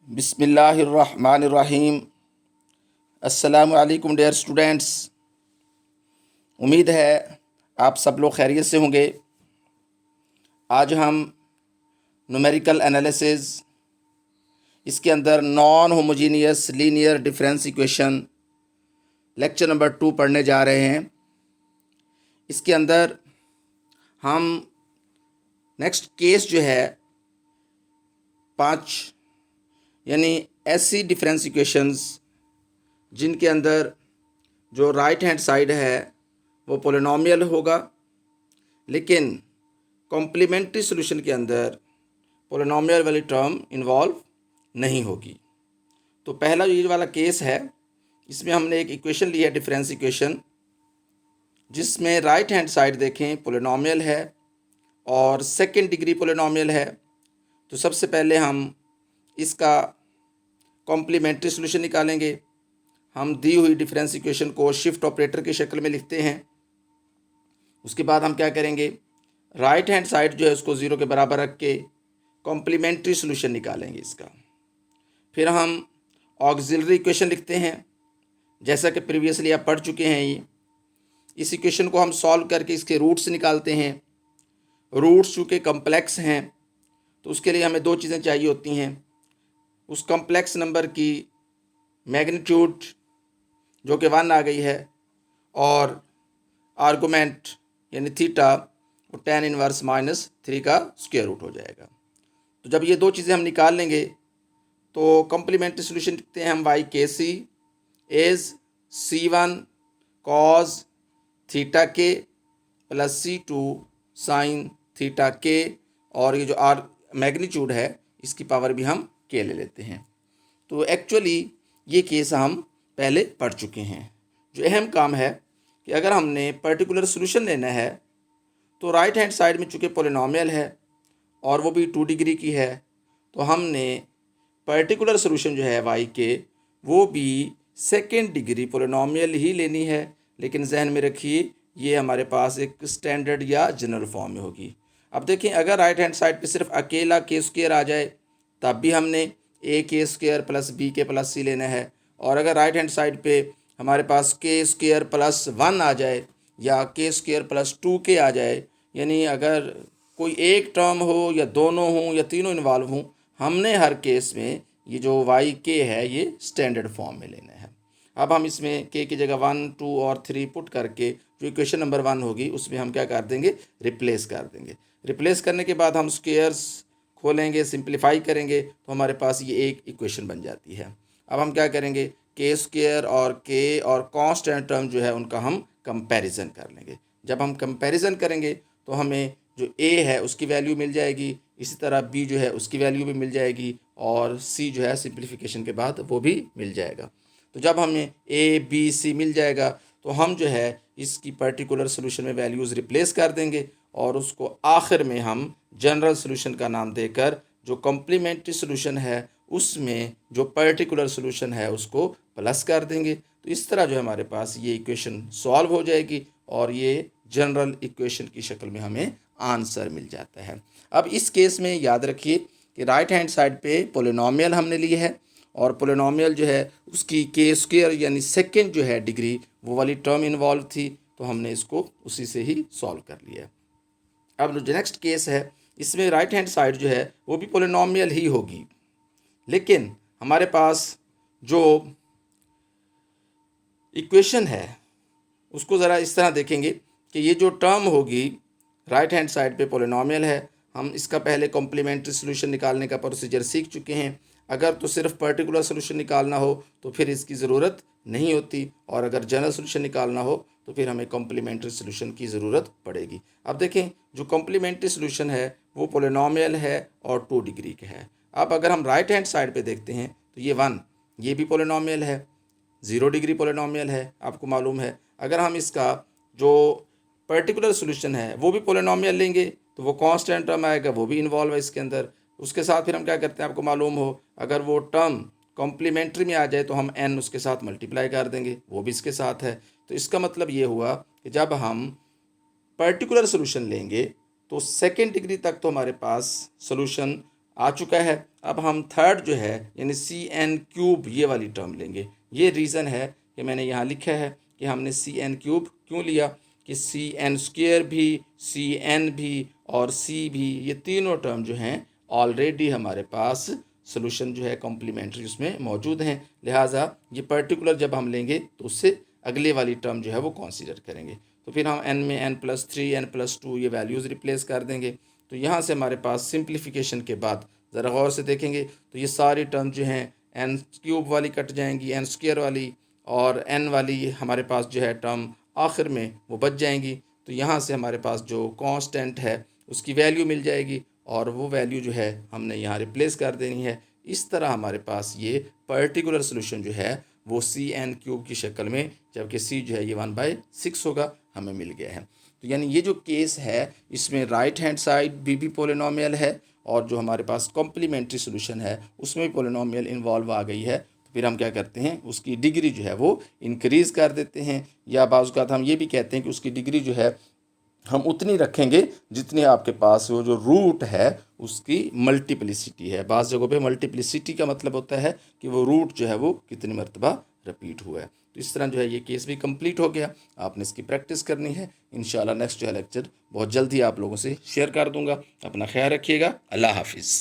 बिस्मिल्लाहिर्रहमानिर्रहीम। अस्सलामु अलैकुम डियर स्टूडेंट्स। उम्मीद है आप सब लोग खैरियत से होंगे। आज हम न्यूमेरिकल एनालिसिस, इसके अंदर non homogeneous linear difference equation lecture number 2 पढ़ने जा रहे हैं। इसके अंदर हम नेक्स्ट केस जो है 5 यानी ऐसी डिफरेंस इक्वेशंस जिनके अंदर जो राइट हैंड साइड है वो पोलिनोमियल होगा, लेकिन कॉम्प्लीमेंट्री सॉल्यूशन के अंदर पोलिनोमियल वाली टर्म इन्वॉल्व नहीं होगी। तो पहला ये वाला केस है, इसमें हमने एक इक्वेशन ली है, डिफरेंस इक्वेशन, जिसमें राइट हैंड साइड देखें पोलिनोमियल है और सेकंड डिग्री पोलिनोमियल है। तो सबसे पहले हम इसका कॉम्प्लीमेंट्री सॉल्यूशन निकालेंगे। हम दी हुई डिफरेंस इक्वेशन को शिफ्ट ऑपरेटर की शक्ल में लिखते हैं। उसके बाद हम क्या करेंगे, राइट हैंड साइड जो है उसको 0 के बराबर रख के कॉम्प्लीमेंट्री सॉल्यूशन निकालेंगे इसका। फिर हम ऑक्सिलरी इक्वेशन लिखते हैं, जैसा कि प्रीवियसली आप पढ़ चुके हैं। इस इक्वेशन को हम सॉल्व करके इसके रूट्स निकालते हैं। रूट्स चूँकि कम्प्लेक्स हैं तो उसके लिए हमें 2 चीज़ें चाहिए होती हैं। उस कम्प्लेक्स नंबर की मैग्नीट्यूड जो कि 1 आ गई है, और आर्गूमेंट यानी थीटा वो tan इनवर्स -3 का स्क्वायर रूट हो जाएगा। तो जब ये 2 चीज़ें हम निकाल लेंगे तो कॉम्प्लीमेंट्री सॉल्यूशन लिखते हैं हम y के सी इज C1 cos थीटा के प्लस C2 साइन थीटा के, और ये जो मैग्नीट्यूड है इसकी पावर भी हम के ले लेते हैं। तो एक्चुअली ये केस हम पहले पढ़ चुके हैं। जो अहम काम है कि अगर हमने पर्टिकुलर सॉल्यूशन लेना है तो राइट हैंड साइड में चूँकि पोलिनोमियल है और वो भी 2 डिग्री की है, तो हमने पर्टिकुलर सॉल्यूशन जो है y के वो भी सेकेंड डिग्री पोलिनोमियल ही लेनी है। लेकिन जहन में रखिए ये हमारे पास एक स्टैंडर्ड या जनरल फॉर्म में होगी। अब देखें, अगर राइट हैंड साइड पे सिर्फ अकेला के स्क्वायर आ जाए तब भी हमने ए के स्क्वायर प्लस बी के प्लस सी लेना है, और अगर राइट हैंड साइड पे हमारे पास के स्क्वायर प्लस 1 आ जाए या के स्क्वायर प्लस 2 के आ जाए, यानी अगर कोई एक टर्म हो या दोनों हों या तीनों इन्वॉल्व हों, हमने हर केस में ये जो वाई के है ये स्टैंडर्ड फॉर्म में लेना है। अब हम इसमें के की जगह 1, 2 और 3 पुट करके जो इक्वेशन नंबर 1 होगी उसमें हम क्या कर देंगे, रिप्लेस कर देंगे। रिप्लेस करने के बाद हम स्क्वायर्स खोलेंगे, सिंप्लीफाई करेंगे तो हमारे पास ये एक इक्वेशन बन जाती है। अब हम क्या करेंगे, के स्क्वायर और के और कांस्टेंट टर्म जो है उनका हम कंपैरिजन कर लेंगे। जब हम कंपैरिजन करेंगे तो हमें जो ए है उसकी वैल्यू मिल जाएगी, इसी तरह बी जो है उसकी वैल्यू भी मिल जाएगी, और सी जो है सिंप्लीफिकेशन के बाद वो भी मिल जाएगा। तो जब हमें ए बी सी मिल जाएगा तो हम जो है इसकी पर्टिकुलर सोल्यूशन में वैल्यूज़ रिप्लेस कर देंगे, और उसको आखिर में हम जनरल सोल्यूशन का नाम देकर जो कॉम्प्लीमेंट्री सोल्यूशन है उसमें जो पर्टिकुलर सोल्यूशन है उसको प्लस कर देंगे। तो इस तरह जो है हमारे पास ये इक्वेशन सॉल्व हो जाएगी और ये जनरल इक्वेशन की शक्ल में हमें आंसर मिल जाता है। अब इस केस में याद रखिए कि राइट हैंड साइड पे पोलिनोमियल हमने ली है, और पोलिनोमियल जो है उसकी के स्क्वायर यानी सेकेंड जो है डिग्री वो वाली टर्म इन्वॉल्व थी, तो हमने इसको उसी से ही सॉल्व कर लिया। अब जो नेक्स्ट केस है इसमें राइट हैंड साइड जो है वो भी पोलिनोमियल ही होगी, लेकिन हमारे पास जो इक्वेशन है उसको ज़रा इस तरह देखेंगे कि ये जो टर्म होगी राइट हैंड साइड पे पोलिनोमियल है। हम इसका पहले कॉम्प्लीमेंट्री सॉल्यूशन निकालने का प्रोसीजर सीख चुके हैं। अगर तो सिर्फ पर्टिकुलर सॉल्यूशन निकालना हो तो फिर इसकी ज़रूरत नहीं होती, और अगर जनरल सॉल्यूशन निकालना हो तो फिर हमें कॉम्प्लीमेंट्री सॉल्यूशन की ज़रूरत पड़ेगी। अब देखें, जो कॉम्प्लीमेंट्री सॉल्यूशन है वो पोलिनोमियल है और 2 डिग्री का है। अब अगर हम राइट हैंड साइड पे देखते हैं तो ये 1 ये भी पोलिनोमियल है, 0 डिग्री पोलिनोमियल है, आपको मालूम है। अगर हम इसका जो पर्टिकुलर सॉल्यूशन है वो भी पोलिनोमियल लेंगे तो वो कांस्टेंट टर्म आएगा, वो भी इन्वॉल्व है इसके अंदर। उसके साथ फिर हम क्या करते हैं, आपको मालूम हो, अगर वो टर्म कॉम्प्लीमेंट्री में आ जाए तो हम n उसके साथ मल्टीप्लाई कर देंगे, वो भी इसके साथ है। तो इसका मतलब ये हुआ कि जब हम पर्टिकुलर सोल्यूशन लेंगे तो सेकेंड डिग्री तक तो हमारे पास सोल्यूशन आ चुका है। अब हम थर्ड जो है यानी सी एन क्यूब ये वाली टर्म लेंगे। ये रीज़न है कि मैंने यहाँ लिखा है कि हमने सी एन क्यूब क्यों लिया कि सी एन स्क्वेयर भी, सी एन भी और सी भी, ये तीनों टर्म जो हैं ऑलरेडी हमारे पास सोल्यूशन जो है कॉम्प्लीमेंट्री उसमें मौजूद हैं। लिहाजा ये पर्टिकुलर जब हम लेंगे तो उससे अगले वाली टर्म जो है वो कंसीडर करेंगे। तो फिर हम n में n+3 n+2 ये वैल्यूज़ रिप्लेस कर देंगे। तो यहाँ से हमारे पास सिंप्लीफिकेशन के बाद ज़रा गौर से देखेंगे तो ये सारी टर्म जो हैं एन क्यूब वाली कट जाएंगी, एन स्क्वायर वाली और एन वाली हमारे पास जो है टर्म आखिर में वो बच जाएंगी। तो यहाँ से हमारे पास जो कांस्टेंट है उसकी वैल्यू मिल जाएगी और वो वैल्यू जो है हमने यहाँ रिप्लेस कर देनी है। इस तरह हमारे पास ये पर्टिकुलर सोल्यूशन जो है वो सी एन क्यूब की शक्ल में, जबकि सी जो है ये 1/6 होगा, हमें मिल गया है। तो यानी ये जो केस है इसमें राइट हैंड साइड भी पोलिनोमियल है और जो हमारे पास कॉम्प्लीमेंट्री सोल्यूशन है उसमें भी पोलिनोमियल इन्वॉल्व आ गई है। तो फिर हम क्या करते हैं, उसकी डिग्री जो है वो इंक्रीज़ कर देते हैं, या बाज़ औक़ात हम ये भी कहते हैं कि उसकी डिग्री जो है हम उतनी रखेंगे जितनी आपके पास वो जो रूट है उसकी मल्टीप्लिसिटी है। बाज़ जगहों पे मल्टीप्लिसिटी का मतलब होता है कि वो रूट जो है वो कितनी मरतबा रिपीट हुआ है। तो इस तरह जो है ये केस भी कंप्लीट हो गया। आपने इसकी प्रैक्टिस करनी है। इंशाल्लाह नेक्स्ट जो है लेक्चर बहुत जल्द ही आप लोगों से शेयर कर दूंगा। अपना ख्याल रखिएगा। अल्लाह हाफिज़।